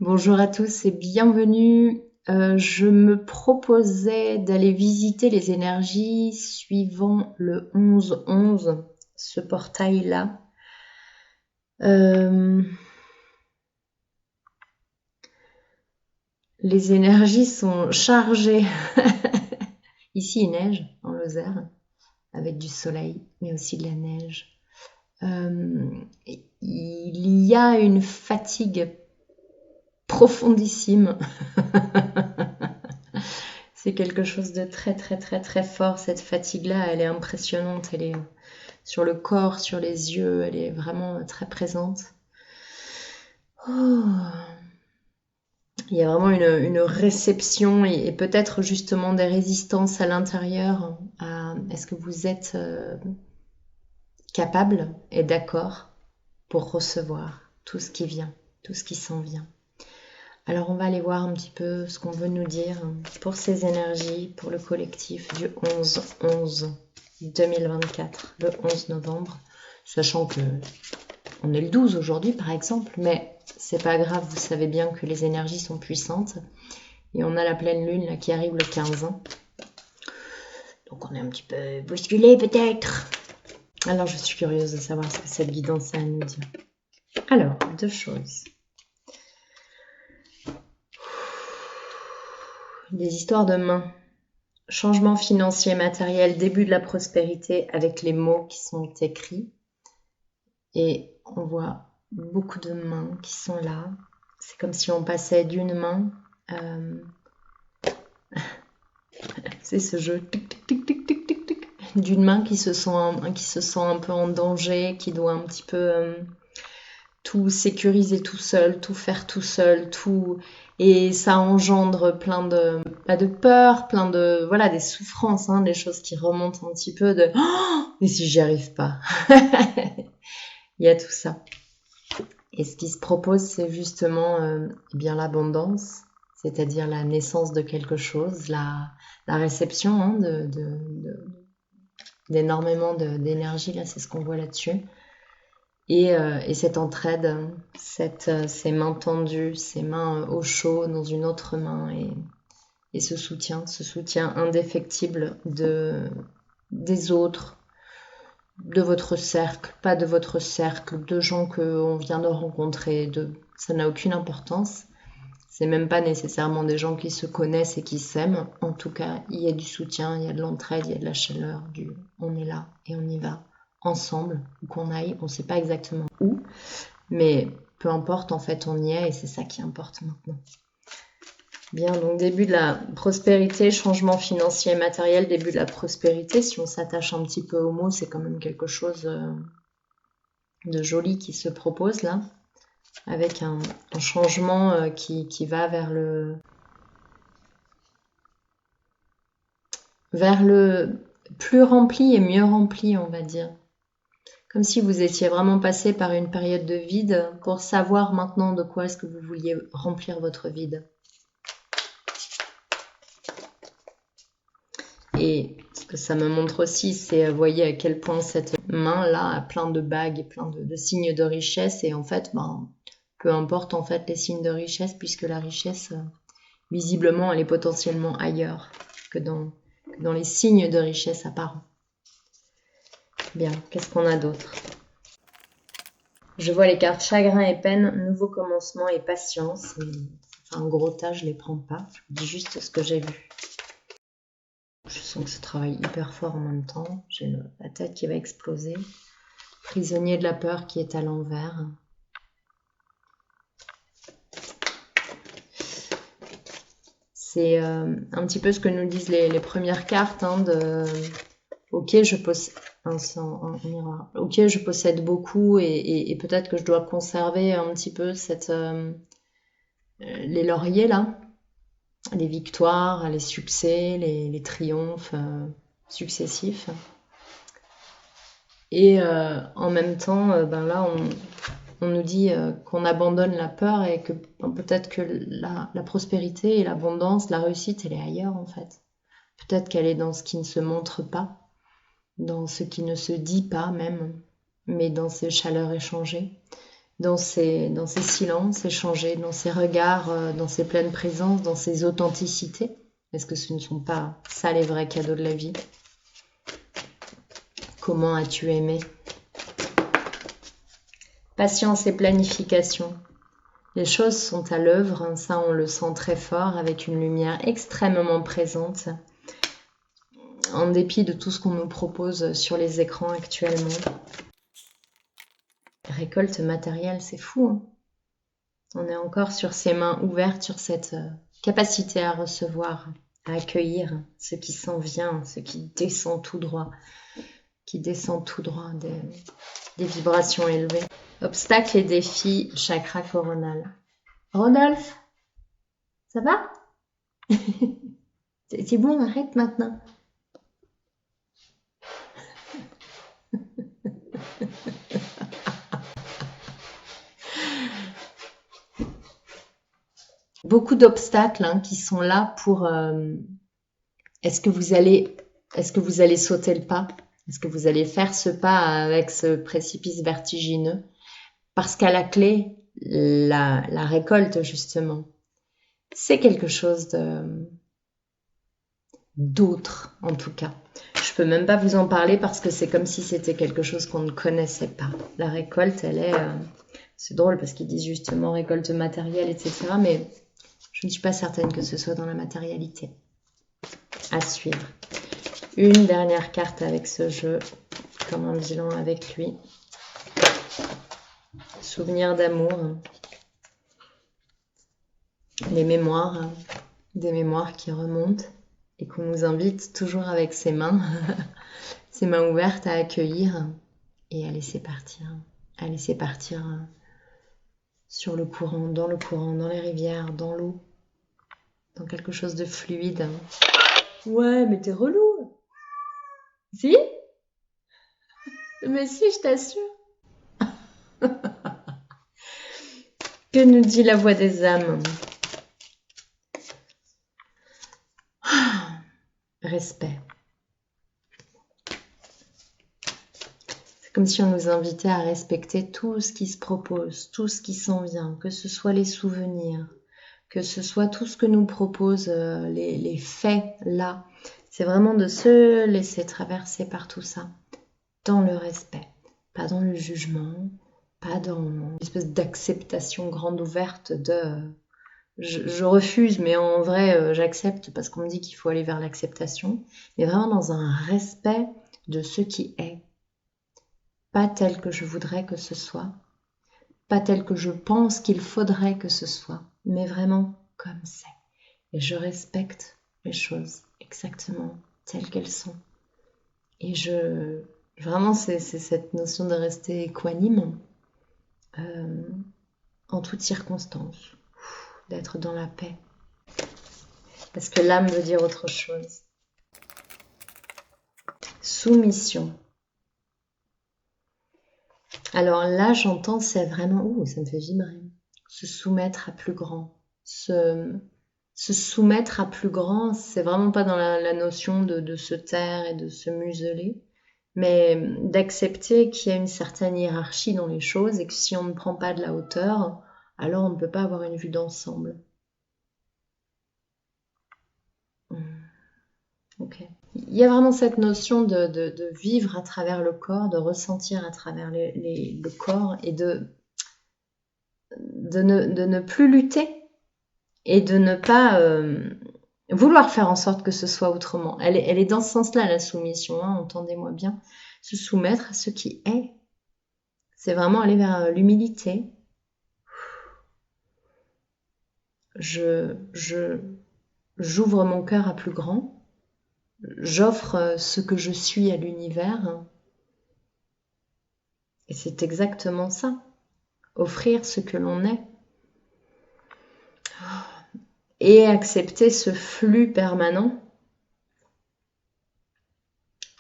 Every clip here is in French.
Bonjour à tous et bienvenue. Je me proposais d'aller visiter les énergies suivant le 11-11, ce portail-là. Les énergies sont chargées. Ici, il neige en Lozère, avec du soleil, mais aussi de la neige. Il y a une fatigue profondissime. C'est quelque chose de très très très très fort. Cette fatigue-là, elle est impressionnante. Elle est sur le corps, sur les yeux. Elle est vraiment très présente. Oh. Il y a vraiment une réception et peut-être justement des résistances à l'intérieur. Est-ce que vous êtes capable et d'accord pour recevoir tout ce qui vient, tout ce qui s'en vient? Alors on va aller voir un petit peu ce qu'on veut nous dire pour ces énergies, pour le collectif du 11-11 2024, le 11 novembre, sachant que on est le 12 aujourd'hui par exemple, mais c'est pas grave, vous savez bien que les énergies sont puissantes et on a la pleine lune là, qui arrive le 15. Donc on est un petit peu bousculé peut-être. Alors je suis curieuse de savoir ce que cette guidance a à nous dire. Alors, deux choses. Des histoires de mains. Changement financier, matériel, début de la prospérité avec les mots qui sont écrits. Et on voit beaucoup de mains qui sont là. C'est comme si on passait d'une main. C'est ce jeu d'une main qui se sent un peu en danger, qui doit un petit peu tout sécuriser tout seul, tout faire tout seul, tout, et ça engendre plein de peur, plein de des souffrances, des choses qui remontent un petit peu de mais si j'y arrive pas. Il y a tout ça. Et ce qui se propose, c'est justement bien l'abondance, c'est-à-dire la naissance de quelque chose, la réception d'énormément d'énergie, là, c'est ce qu'on voit là-dessus. Et cette entraide, ces mains tendues, ces mains au chaud dans une autre main et ce soutien indéfectible des autres, de votre cercle, pas de votre cercle, de gens qu'on vient de rencontrer, ça n'a aucune importance. C'est même pas nécessairement des gens qui se connaissent et qui s'aiment. En tout cas, il y a du soutien, il y a de l'entraide, il y a de la chaleur, on est là et on y va ensemble, où qu'on aille, on ne sait pas exactement où, mais peu importe, en fait, on y est et c'est ça qui importe maintenant. Bien, donc début de la prospérité, changement financier et matériel, début de la prospérité. Si on s'attache un petit peu aux mots, c'est quand même quelque chose de joli qui se propose là, avec un changement qui va vers le plus rempli et mieux rempli, on va dire. Comme si vous étiez vraiment passé par une période de vide pour savoir maintenant de quoi est-ce que vous vouliez remplir votre vide. Et ce que ça me montre aussi, c'est, vous voyez à quel point cette main-là a plein de bagues et plein de signes de richesse. Et en fait, peu importe en fait les signes de richesse, puisque la richesse, visiblement, elle est potentiellement ailleurs que dans les signes de richesse apparents. Bien, qu'est-ce qu'on a d'autre ? Je vois les cartes chagrin et peine, nouveau commencement et patience. En gros tas, je les prends pas. Je vous dis juste ce que j'ai vu. Je sens que ça travaille hyper fort en même temps. J'ai la tête qui va exploser. Prisonnier de la peur qui est à l'envers. C'est un petit peu ce que nous disent les premières cartes ok, je possède ok, je possède beaucoup et peut-être que je dois conserver un petit peu les lauriers là, les victoires, les succès, les triomphes successifs. Et en même temps, là, on nous dit qu'on abandonne la peur et que peut-être que la prospérité et l'abondance, la réussite, elle est ailleurs en fait. Peut-être qu'elle est dans ce qui ne se montre pas, dans ce qui ne se dit pas même, mais dans ces chaleurs échangées, dans ces silences échangés, dans ces regards, dans ces pleines présences, dans ces authenticités. Est-ce que ce ne sont pas ça les vrais cadeaux de la vie? Comment as-tu aimé? Patience et planification. Les choses sont à l'œuvre, ça on le sent très fort, avec une lumière extrêmement présente, en dépit de tout ce qu'on nous propose sur les écrans actuellement. Récolte matérielle, c'est fou, hein. On est encore sur ces mains ouvertes, sur cette capacité à recevoir, à accueillir ce qui s'en vient, ce qui descend tout droit, des vibrations élevées. Obstacles et défis, chakra coronal. Rodolphe, ça va? C'est bon, arrête maintenant. Beaucoup d'obstacles qui sont là pour... est-ce que vous allez sauter le pas? Est-ce que vous allez faire ce pas avec ce précipice vertigineux? Parce qu'à la clé, la récolte, justement, c'est quelque chose d'autre, en tout cas. Je peux même pas vous en parler parce que c'est comme si c'était quelque chose qu'on ne connaissait pas. La récolte, elle est... c'est drôle parce qu'ils disent justement récolte matérielle, etc. Mais je ne suis pas certaine que ce soit dans la matérialité. À suivre. Une dernière carte avec ce jeu, comme un bilan avec lui. Souvenir d'amour. Les mémoires, des mémoires qui remontent et qu'on nous invite toujours avec ses mains ouvertes à accueillir et à laisser partir. À laisser partir sur le courant, dans les rivières, dans l'eau, dans quelque chose de fluide. Ouais, mais t'es relou. Si? Mais si, je t'assure. Que nous dit la voix des âmes? Respect. C'est comme si on nous invitait à respecter tout ce qui se propose, tout ce qui s'en vient, que ce soit les souvenirs, que ce soit tout ce que nous proposent les faits là. C'est vraiment de se laisser traverser par tout ça, dans le respect, pas dans le jugement, pas dans une espèce d'acceptation grande ouverte de je refuse, mais en vrai j'accepte parce qu'on me dit qu'il faut aller vers l'acceptation, mais vraiment dans un respect de ce qui est, pas tel que je voudrais que ce soit, pas tel que je pense qu'il faudrait que ce soit, mais vraiment comme c'est. Et je respecte les choses exactement telles qu'elles sont. Et vraiment, c'est cette notion de rester équanime en toutes circonstances, d'être dans la paix. Parce que l'âme veut dire autre chose. Soumission. Alors là, j'entends, c'est vraiment... ça me fait vibrer. Se soumettre à plus grand. Se soumettre à plus grand, c'est vraiment pas dans la notion de se taire et de se museler, mais d'accepter qu'il y a une certaine hiérarchie dans les choses et que si on ne prend pas de la hauteur, alors on ne peut pas avoir une vue d'ensemble. Ok. Il y a vraiment cette notion de vivre à travers le corps, de ressentir à travers le corps et de ne plus lutter et de ne pas vouloir faire en sorte que ce soit autrement. Elle est dans ce sens-là, la soumission, entendez-moi bien. Se soumettre à ce qui est. C'est vraiment aller vers l'humilité. J'ouvre mon cœur à plus grand. J'offre ce que je suis à l'univers. Et c'est exactement ça. Offrir ce que l'on est. Et accepter ce flux permanent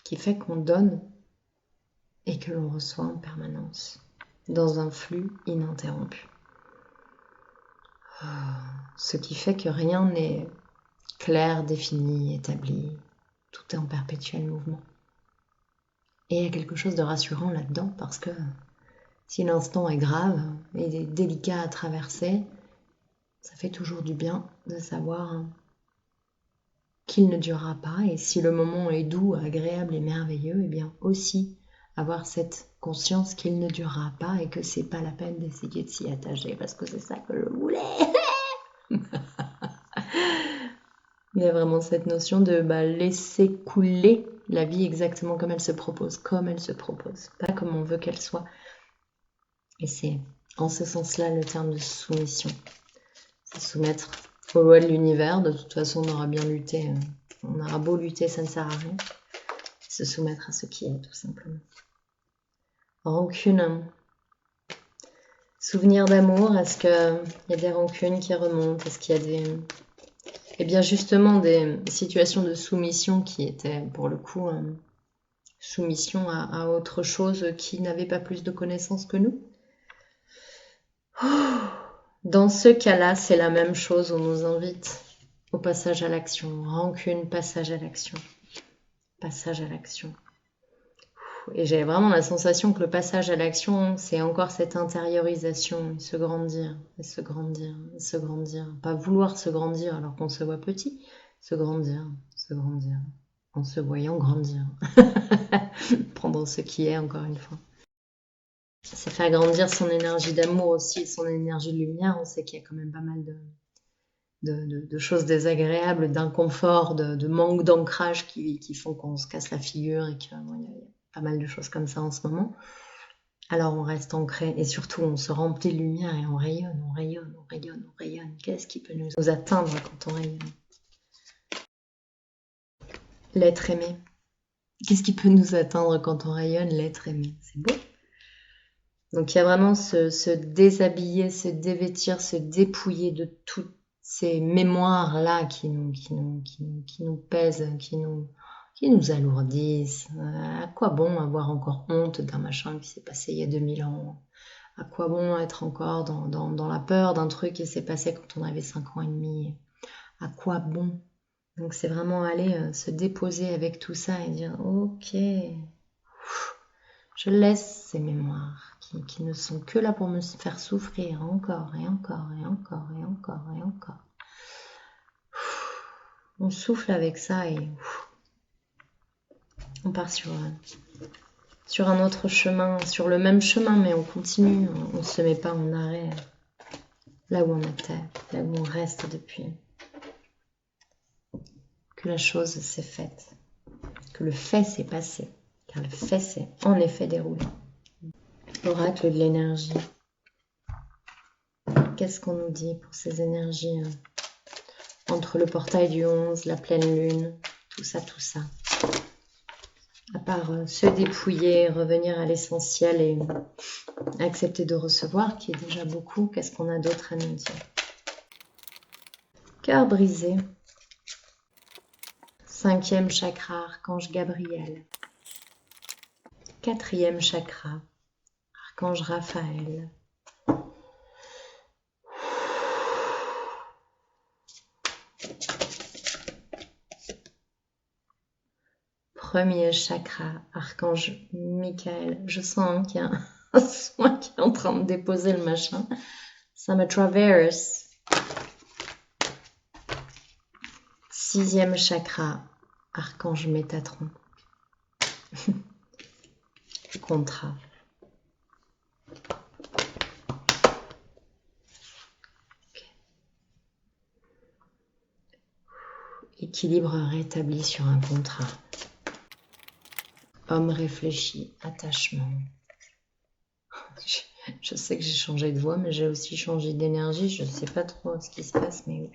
qui fait qu'on donne et que l'on reçoit en permanence, dans un flux ininterrompu. Ce qui fait que rien n'est clair, défini, établi, tout est en perpétuel mouvement. Et il y a quelque chose de rassurant là-dedans parce que Si l'instant est grave et délicat à traverser, ça fait toujours du bien de savoir qu'il ne durera pas. Et si le moment est doux, agréable et merveilleux, eh bien aussi avoir cette conscience qu'il ne durera pas et que c'est pas la peine d'essayer de s'y attacher parce que c'est ça que je voulais. Il y a vraiment cette notion de laisser couler la vie exactement comme elle se propose, pas comme on veut qu'elle soit. Et c'est en ce sens-là le terme de soumission. C'est soumettre aux lois de l'univers. De toute façon, on aura bien lutté. On aura beau lutter, ça ne sert à rien. Se soumettre à ce qui est, tout simplement. Rancune. Souvenir d'amour, est-ce qu'il y a des rancunes qui remontent? Est-ce qu'il y a des... Eh bien justement des situations de soumission qui étaient pour le coup soumission à autre chose qui n'avait pas plus de connaissances que nous. Dans ce cas-là, c'est la même chose, on nous invite au passage à l'action. Rancune, passage à l'action. Passage à l'action. Et j'ai vraiment la sensation que le passage à l'action, c'est encore cette intériorisation, se grandir, et se grandir, et se grandir. Pas vouloir se grandir alors qu'on se voit petit, se grandir, en se voyant grandir. Prendre ce qui est, encore une fois. C'est faire grandir son énergie d'amour aussi, son énergie de lumière. On sait qu'il y a quand même pas mal de choses désagréables, d'inconfort, de manque d'ancrage qui font qu'on se casse la figure et qu'il y a pas mal de choses comme ça en ce moment. Alors on reste ancré et surtout on se remplit de lumière et on rayonne, on rayonne, on rayonne, on rayonne. Qu'est-ce qui peut nous atteindre quand on rayonne? L'être aimé. Qu'est-ce qui peut nous atteindre quand on rayonne? L'être aimé. C'est beau. Donc il y a vraiment se déshabiller, se dévêtir, se dépouiller de toutes ces mémoires-là qui nous pèsent, qui nous alourdissent. À quoi bon avoir encore honte d'un machin qui s'est passé il y a 2000 ans? À quoi bon être encore dans la peur d'un truc qui s'est passé quand on avait 5 ans et demi? À quoi bon? Donc c'est vraiment aller se déposer avec tout ça et dire ok, je laisse ces mémoires qui ne sont que là pour me faire souffrir encore et encore et encore et encore et encore. On souffle avec ça et on part sur un autre chemin, sur le même chemin, mais on continue, on ne se met pas en arrêt là où on était, là où on reste depuis. Que la chose s'est faite, que le fait s'est passé, car le fait s'est en effet déroulé. Oracle de l'énergie. Qu'est-ce qu'on nous dit pour ces énergies entre le portail du 11, la pleine lune, tout ça. À part se dépouiller, revenir à l'essentiel et accepter de recevoir, qui est déjà beaucoup, qu'est-ce qu'on a d'autre à nous dire? Cœur brisé. 5e chakra, Archange Gabriel. 4e chakra, Archange Raphaël. Premier chakra, Archange Michael. Je sens qu'il y a un soin qui est en train de déposer le machin. Ça me traverse. 6e chakra, Archange Métatron. Contrat. Okay. Équilibre rétabli sur un contrat. Homme réfléchi, attachement. Je sais que j'ai changé de voix, mais j'ai aussi changé d'énergie. Je ne sais pas trop ce qui se passe, mais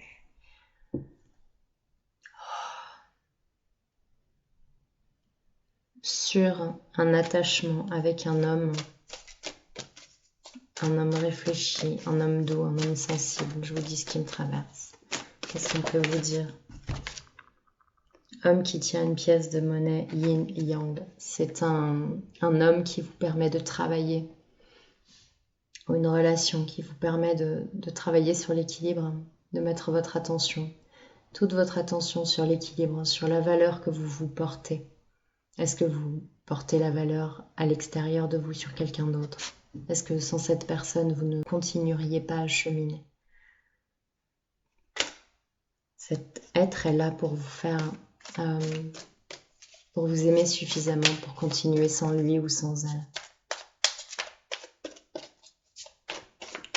sur un attachement avec un homme réfléchi, un homme doux, un homme sensible. Je vous dis ce qui me traverse. Qu'est-ce qu'on peut vous dire? Homme qui tient une pièce de monnaie yin et yang. C'est un homme qui vous permet de travailler, ou une relation qui vous permet de travailler sur l'équilibre, de mettre votre attention, toute votre attention sur l'équilibre, sur la valeur que vous vous portez. Est-ce que vous portez la valeur à l'extérieur de vous sur quelqu'un d'autre? Est-ce que sans cette personne, vous ne continueriez pas à cheminer? Cet être est là pour vous faire, pour vous aimer suffisamment pour continuer sans lui ou sans elle.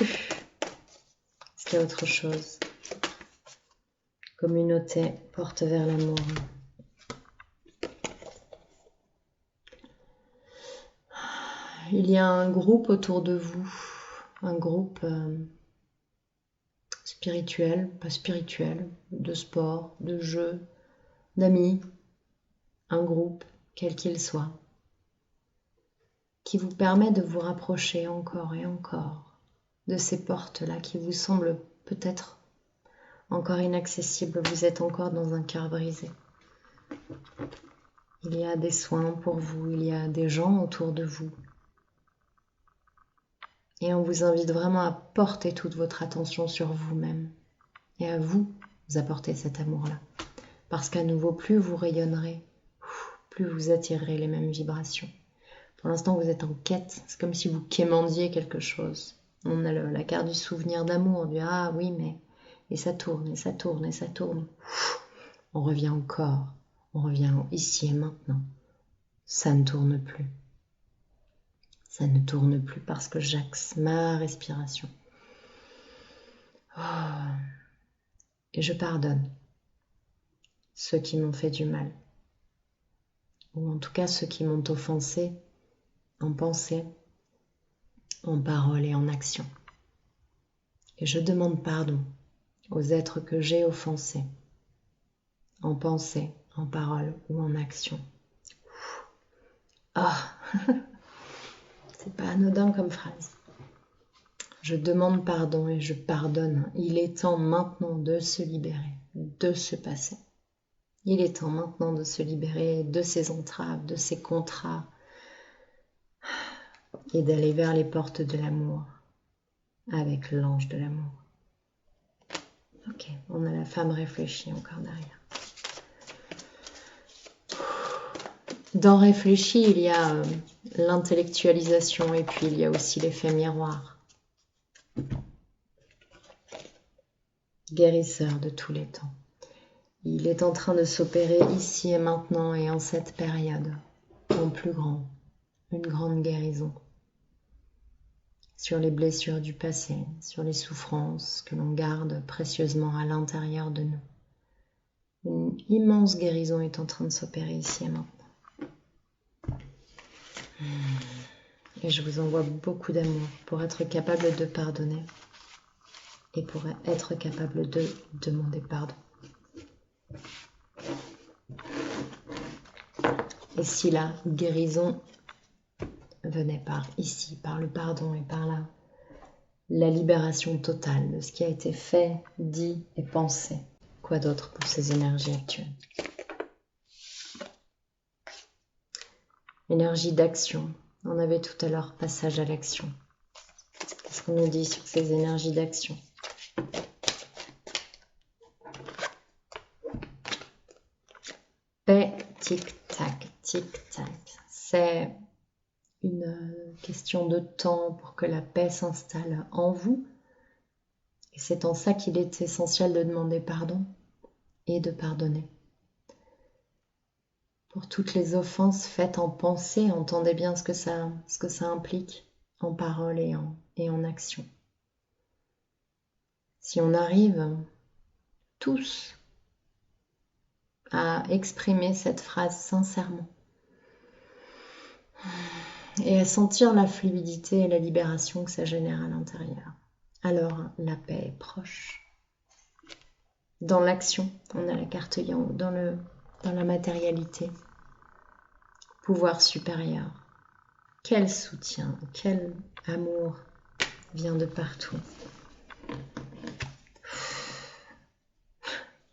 Est-ce qu'il y a autre chose? Communauté, porte vers l'amour. Il y a un groupe autour de vous, un groupe spirituel, pas spirituel, de sport, de jeu, d'amis, un groupe, quel qu'il soit, qui vous permet de vous rapprocher encore et encore de ces portes-là qui vous semblent peut-être encore inaccessibles. Vous êtes encore dans un cœur brisé. Il y a des soins pour vous, il y a des gens autour de vous. Et on vous invite vraiment à porter toute votre attention sur vous-même et à vous apporter cet amour-là. Parce qu'à nouveau, plus vous rayonnerez, plus vous attirerez les mêmes vibrations. Pour l'instant, vous êtes en quête. C'est comme si vous quémandiez quelque chose. On a la carte du souvenir d'amour. On dit, ah oui, mais... Et ça tourne, et ça tourne, et ça tourne. On revient au corps. On revient ici et maintenant. Ça ne tourne plus. Ça ne tourne plus parce que j'axe ma respiration. Oh. Et je pardonne ceux qui m'ont fait du mal. Ou en tout cas ceux qui m'ont offensé en pensée, en parole et en action. Et je demande pardon aux êtres que j'ai offensés, en pensée, en parole ou en action. Ah, c'est pas anodin comme phrase. Je demande pardon et je pardonne. Il est temps maintenant de se libérer, de se passer. Il est temps maintenant de se libérer de ces entraves, de ces contrats et d'aller vers les portes de l'amour avec l'ange de l'amour. Ok, on a la femme réfléchie encore derrière. Dans réfléchi, il y a l'intellectualisation et puis il y a aussi l'effet miroir. Guérisseur de tous les temps. Il est en train de s'opérer ici et maintenant et en cette période, en plus grand, une grande guérison. Sur les blessures du passé, sur les souffrances que l'on garde précieusement à l'intérieur de nous. Une immense guérison est en train de s'opérer ici et maintenant. Et je vous envoie beaucoup d'amour pour être capable de pardonner et pour être capable de demander pardon. Et si la guérison venait par ici, par le pardon et par là, la libération totale de ce qui a été fait, dit et pensé. Quoi d'autre pour ces énergies actuelles? Énergie d'action. On avait tout à l'heure passage à l'action. Qu'est-ce qu'on nous dit sur ces énergies d'action? Paix, tic-tac, tic-tac. C'est une question de temps pour que la paix s'installe en vous. Et c'est en ça qu'il est essentiel de demander pardon et de pardonner. Pour toutes les offenses faites en pensée, entendez bien ce que ça implique en parole et en action. Si on arrive tous à exprimer cette phrase sincèrement et à sentir la fluidité et la libération que ça génère à l'intérieur, alors la paix est proche. Dans l'action, on a la carte yang, dans la matérialité, pouvoir supérieur. Quel soutien, quel amour vient de partout.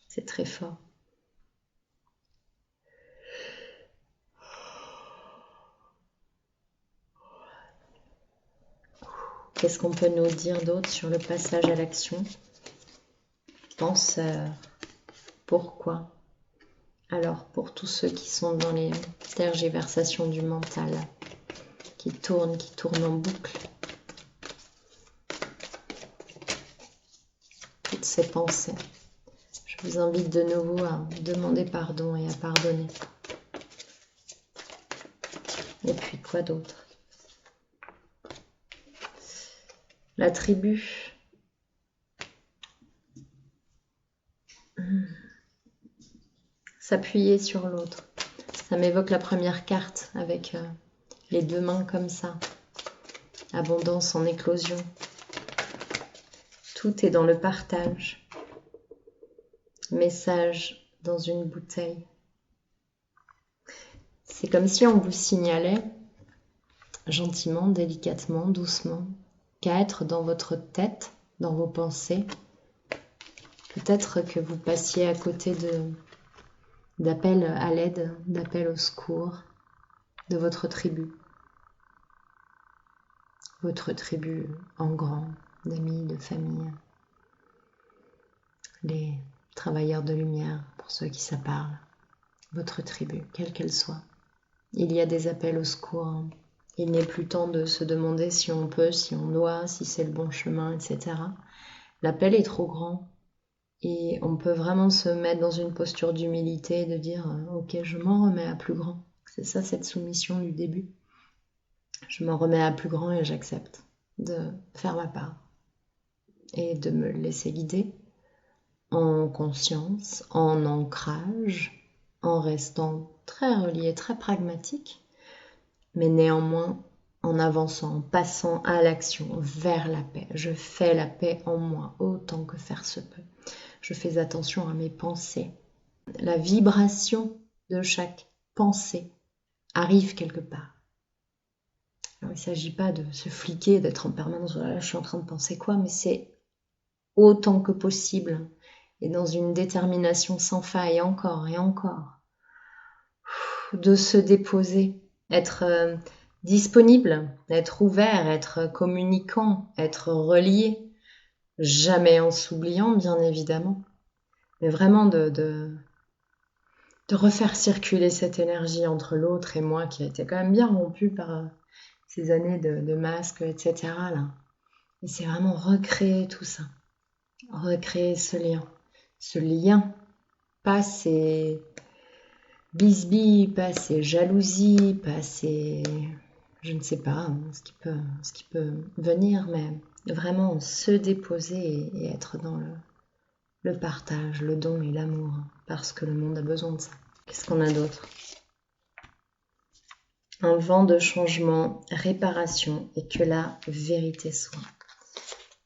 C'est très fort. Qu'est-ce qu'on peut nous dire d'autre sur le passage à l'action? Penseur. Pourquoi? Alors, pour tous ceux qui sont dans les tergiversations du mental, qui tourne en boucle. Toutes ces pensées. Je vous invite de nouveau à demander pardon et à pardonner. Et puis quoi d'autre? La tribu. S'appuyer sur l'autre. Ça m'évoque la première carte avec les deux mains comme ça. Abondance en éclosion. Tout est dans le partage. Message dans une bouteille. C'est comme si on vous signalait, gentiment, délicatement, doucement, qu'à être dans votre tête, dans vos pensées, peut-être que vous passiez à côté d'appels à l'aide, d'appels au secours de votre tribu. Votre tribu en grand, d'amis, de famille. Les travailleurs de lumière, pour ceux qui ça parle. Votre tribu, quelle qu'elle soit. Il y a des appels au secours. Il n'est plus temps de se demander si on peut, si on doit, si c'est le bon chemin, etc. L'appel est trop grand et on peut vraiment se mettre dans une posture d'humilité, de dire « Ok, je m'en remets à plus grand ». C'est ça cette soumission du début. Je m'en remets à plus grand et j'accepte de faire ma part et de me laisser guider en conscience, en ancrage, en restant très relié, très pragmatique, mais néanmoins en avançant, en passant à l'action, vers la paix. Je fais la paix en moi autant que faire se peut. Je fais attention à mes pensées. La vibration de chaque pensée arrive quelque part. Alors, il ne s'agit pas de se fliquer, d'être en permanence, voilà, je suis en train de penser quoi, mais c'est autant que possible et dans une détermination sans faille, encore et encore, de se déposer, être disponible, être ouvert, être communicant, être relié, jamais en s'oubliant bien évidemment, mais vraiment de refaire circuler cette énergie entre l'autre et moi qui a été quand même bien rompue par ces années de masques, etc. là. Et c'est vraiment recréer tout ça, recréer ce lien, pas ces bisbilles, pas ces jalousies, pas ces... je ne sais pas ce qui peut venir, mais vraiment se déposer et être dans le partage, le don et l'amour, parce que le monde a besoin de ça. Qu'est-ce qu'on a d'autre? Un vent de changement, réparation et que la vérité soit.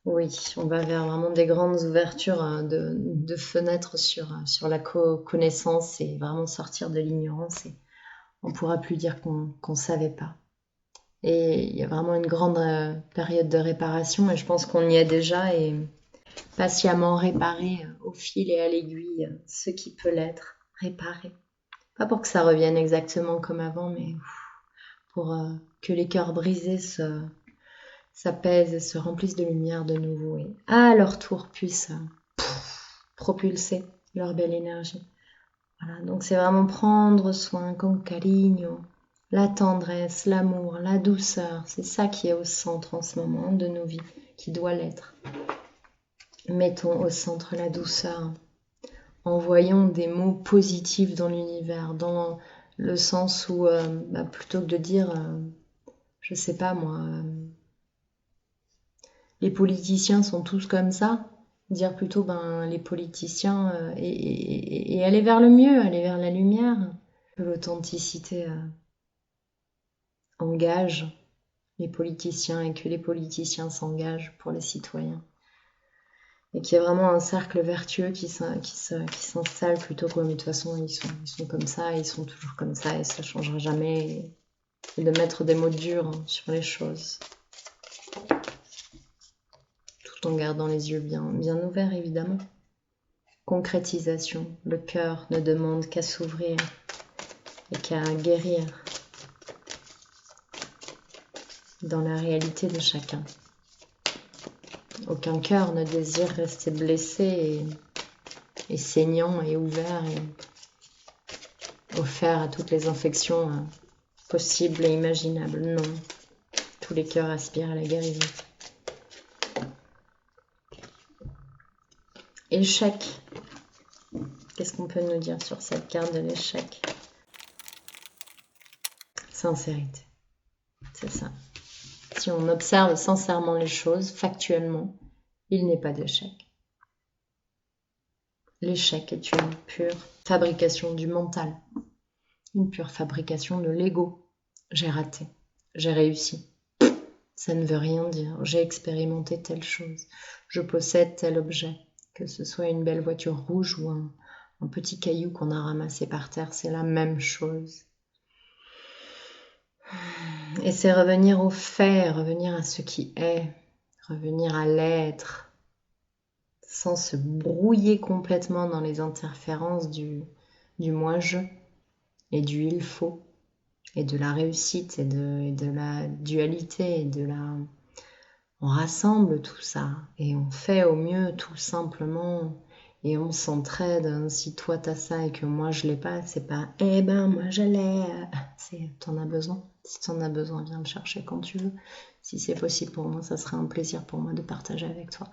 Oui, on va vers vraiment des grandes ouvertures de fenêtres sur la connaissance et vraiment sortir de l'ignorance et on ne pourra plus dire qu'on ne savait pas. Et il y a vraiment une grande période de réparation et je pense qu'on y est déjà et patiemment réparer au fil et à l'aiguille ce qui peut l'être, réparer. Pas pour que ça revienne exactement comme avant, mais pour que les cœurs brisés s'apaisent et se remplissent de lumière de nouveau et à leur tour puissent propulser leur belle énergie. Voilà, donc c'est vraiment prendre soin con cariño, la tendresse, l'amour, la douceur, c'est ça qui est au centre en ce moment de nos vies, qui doit l'être. Mettons au centre la douceur, envoyons des mots positifs dans l'univers, dans le sens où plutôt que de dire, je sais pas moi, les politiciens sont tous comme ça, dire plutôt les politiciens et aller vers le mieux, aller vers la lumière. Que l'authenticité engage les politiciens et que les politiciens s'engagent pour les citoyens. Et qu'il y a vraiment un cercle vertueux qui s'installe plutôt que de toute façon ils sont comme ça, ils sont toujours comme ça et ça ne changera jamais. Et de mettre des mots durs sur les choses. Tout en gardant les yeux bien ouverts évidemment. Concrétisation, le cœur ne demande qu'à s'ouvrir et qu'à guérir dans la réalité de chacun. Aucun cœur ne désire rester blessé et saignant et ouvert et offert à toutes les infections possibles et imaginables. Non, tous les cœurs aspirent à la guérison. Échec. Qu'est-ce qu'on peut nous dire sur cette carte de l'échec? Sincérité. C'est ça. Si on observe sincèrement les choses, factuellement, il n'est pas d'échec. L'échec est une pure fabrication du mental, une pure fabrication de l'ego. J'ai raté, j'ai réussi. Ça ne veut rien dire. J'ai expérimenté telle chose. Je possède tel objet. Que ce soit une belle voiture rouge ou un petit caillou qu'on a ramassé par terre, c'est la même chose. Et c'est revenir au fait, revenir à ce qui est, revenir à l'être, sans se brouiller complètement dans les interférences du moi-je et du il faut, et de la réussite et de la dualité et de la... On rassemble tout ça et on fait au mieux tout simplement et on s'entraide. Si toi t'as ça et que moi je l'ai pas, c'est pas eh ben moi je l'ai. C'est t'en as besoin. Si t'en as besoin, viens me chercher quand tu veux. Si c'est possible pour moi, ça serait un plaisir pour moi de partager avec toi.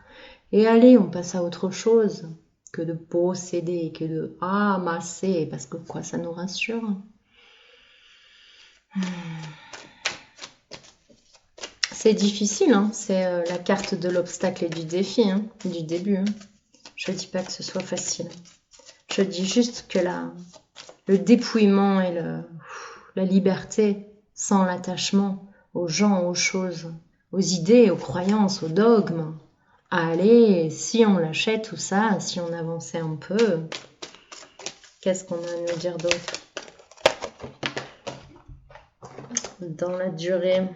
Et allez, on passe à autre chose que de posséder, que de amasser, parce que quoi, ça nous rassure. C'est difficile, hein. C'est la carte de l'obstacle et du défi, hein, du début. Hein. Je ne dis pas que ce soit facile. Je dis juste que le dépouillement et la liberté sans l'attachement aux gens, aux choses, aux idées, aux croyances, aux dogmes. Allez, si on lâchait tout ça, si on avançait un peu, qu'est-ce qu'on a à nous dire d'autre? Dans la durée,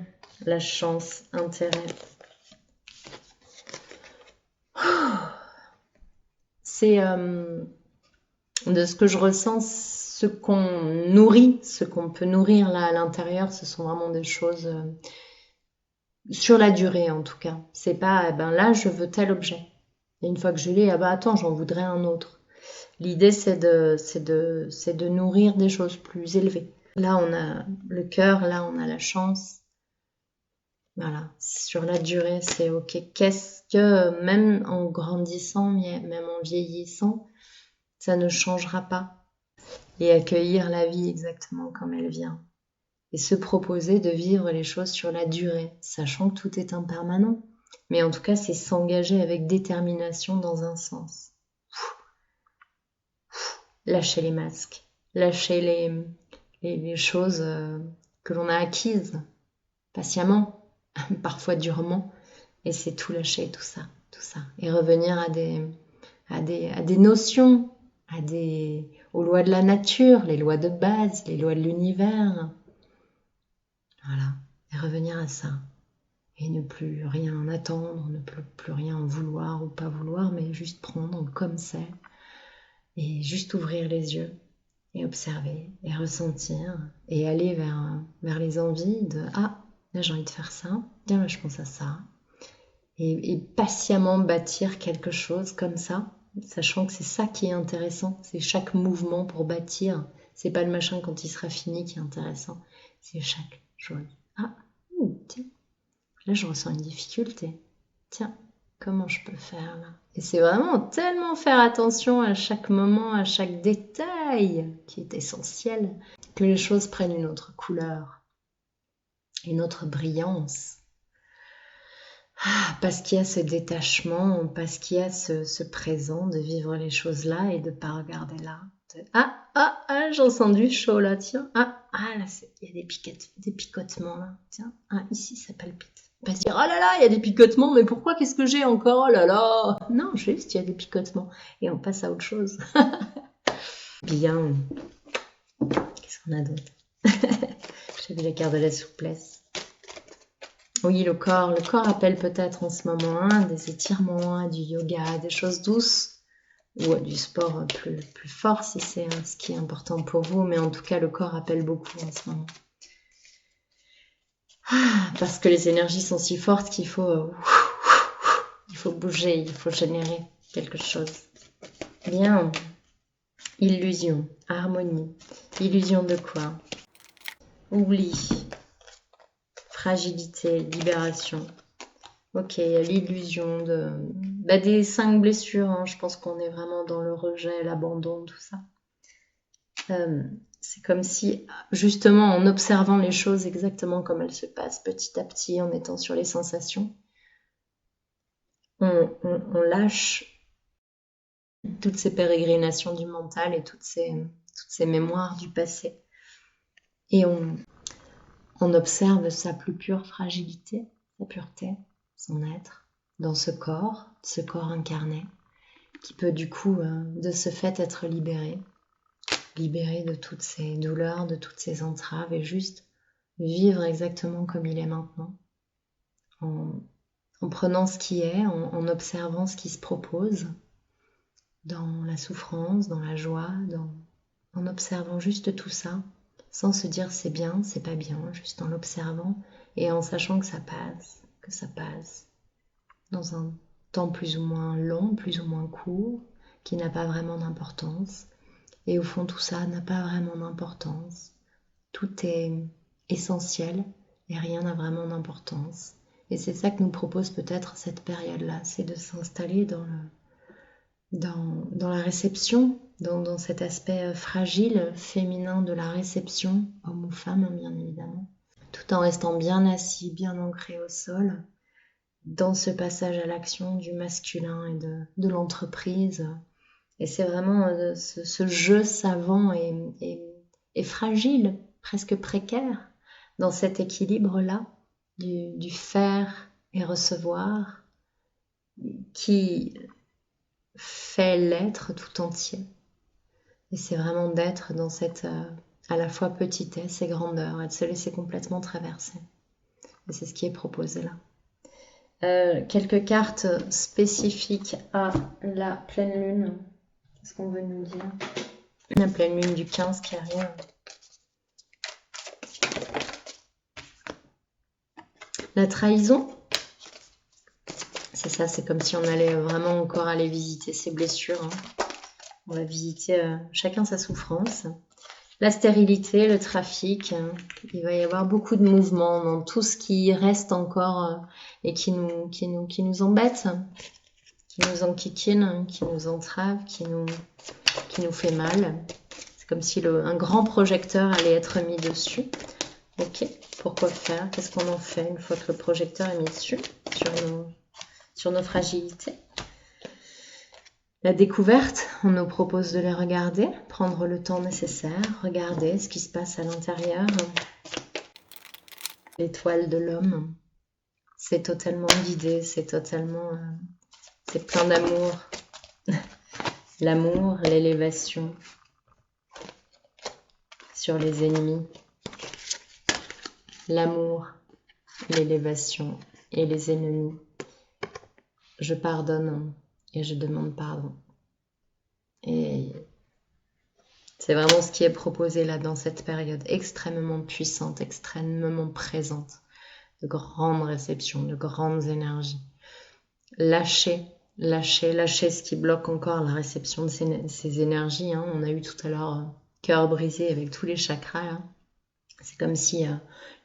la chance, intérêt. C'est de ce que je ressens, ce qu'on nourrit, ce qu'on peut nourrir là à l'intérieur, ce sont vraiment des choses sur la durée en tout cas. C'est pas, ben là je veux tel objet. Et une fois que je l'ai, ah bah attends, j'en voudrais un autre. L'idée c'est de nourrir des choses plus élevées. Là on a le cœur, là on a la chance. Voilà, sur la durée, c'est ok. Qu'est-ce que, même en grandissant, même en vieillissant, ça ne changera pas. Et accueillir la vie exactement comme elle vient. Et se proposer de vivre les choses sur la durée, sachant que tout est impermanent. Mais en tout cas, c'est s'engager avec détermination dans un sens. Lâcher les masques, lâcher les choses que l'on a acquises patiemment, parfois durement, et c'est tout lâcher, tout ça, et revenir à des notions, aux lois de la nature, les lois de base, les lois de l'univers, voilà, et revenir à ça, et ne plus rien attendre, ne plus rien vouloir ou pas vouloir, mais juste prendre comme c'est, et juste ouvrir les yeux, et observer, et ressentir, et aller vers les envies de « Ah, là j'ai envie de faire ça, tiens là je pense à ça ». Et patiemment bâtir quelque chose comme ça, sachant que c'est ça qui est intéressant, c'est chaque mouvement pour bâtir. C'est pas le machin quand il sera fini qui est intéressant, c'est chaque chose. Ah, tiens, là je ressens une difficulté. Tiens, comment je peux faire là? Et c'est vraiment tellement faire attention à chaque moment, à chaque détail qui est essentiel, que les choses prennent une autre couleur, une autre brillance. Parce qu'il y a ce détachement, parce qu'il y a ce présent de vivre les choses là et de ne pas regarder là. J'en sens du chaud là, tiens. Là, il y a des picotements là. Tiens, ici ça palpite. Pas se dire, oh là là, il y a des picotements, mais pourquoi, qu'est-ce que j'ai encore, oh là là. Non, juste, il y a des picotements. Et on passe à autre chose. Bien. Qu'est-ce qu'on a d'autre? J'ai vu la carte de la souplesse. Oui, le corps appelle peut-être en ce moment des étirements, du yoga, des choses douces ou du sport plus fort si c'est ce qui est important pour vous, mais en tout cas le corps appelle beaucoup en ce moment. Parce que les énergies sont si fortes qu'il faut bouger, il faut générer quelque chose. Bien, illusion, harmonie, illusion de quoi? Oubli. fragilité, libération. Ok, il y a l'illusion des 5 blessures, hein. Je pense qu'on est vraiment dans le rejet, l'abandon, tout ça. C'est comme si, justement, en observant les choses exactement comme elles se passent, petit à petit, en étant sur les sensations, on lâche toutes ces pérégrinations du mental et toutes ces mémoires du passé. Et on observe sa plus pure fragilité, sa pureté, son être, dans ce corps incarné, qui peut du coup, de ce fait, être libéré de toutes ces douleurs, de toutes ces entraves, et juste vivre exactement comme il est maintenant, en prenant ce qui est, en observant ce qui se propose, dans la souffrance, dans la joie, en observant juste tout ça, sans se dire c'est bien, c'est pas bien, juste en l'observant et en sachant que ça passe dans un temps plus ou moins long, plus ou moins court, qui n'a pas vraiment d'importance. Et au fond, tout ça n'a pas vraiment d'importance. Tout est essentiel et rien n'a vraiment d'importance. Et c'est ça que nous propose peut-être cette période-là, c'est de s'installer dans la réception, dans cet aspect fragile, féminin de la réception, homme ou femme, bien évidemment, tout en restant bien assis, bien ancré au sol, dans ce passage à l'action du masculin et de l'entreprise. Et c'est vraiment ce jeu savant et fragile, presque précaire, dans cet équilibre-là, du faire et recevoir, qui fait l'être tout entier. Et c'est vraiment d'être dans cette à la fois petitesse et grandeur, et de se laisser complètement traverser. Et c'est ce qui est proposé là. Quelques cartes spécifiques à la pleine lune. Qu'est-ce qu'on veut nous dire? La pleine lune du 15 qui arrive. La trahison. C'est ça, c'est comme si on allait vraiment encore aller visiter ses blessures. Hein. On va visiter chacun sa souffrance. La stérilité, le trafic. Il va y avoir beaucoup de mouvements dans tout ce qui reste encore et qui nous embête, qui nous enquiquine, qui nous entrave, qui nous fait mal. C'est comme si un grand projecteur allait être mis dessus. Ok, pourquoi faire? Qu'est-ce qu'on en fait une fois que le projecteur est mis dessus sur nos fragilités? La découverte, on nous propose de les regarder, prendre le temps nécessaire, regarder ce qui se passe à l'intérieur. L'étoile de l'homme, c'est totalement guidé, c'est plein d'amour. L'amour, l'élévation sur les ennemis. L'amour, l'élévation et les ennemis. Je pardonne et je demande pardon. Et c'est vraiment ce qui est proposé là dans cette période extrêmement puissante, extrêmement présente, de grandes réceptions, de grandes énergies. Lâcher ce qui bloque encore la réception de ces énergies. Hein. On a eu tout à l'heure cœur brisé avec tous les chakras. Là. C'est comme si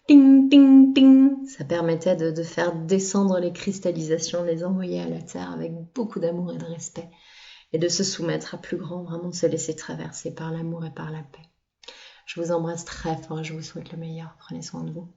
ting, ting, ting, ça permettait de faire descendre les cristallisations, de les envoyer à la terre avec beaucoup d'amour et de respect. Et de se soumettre à plus grand, vraiment de se laisser traverser par l'amour et par la paix. Je vous embrasse très fort et je vous souhaite le meilleur. Prenez soin de vous.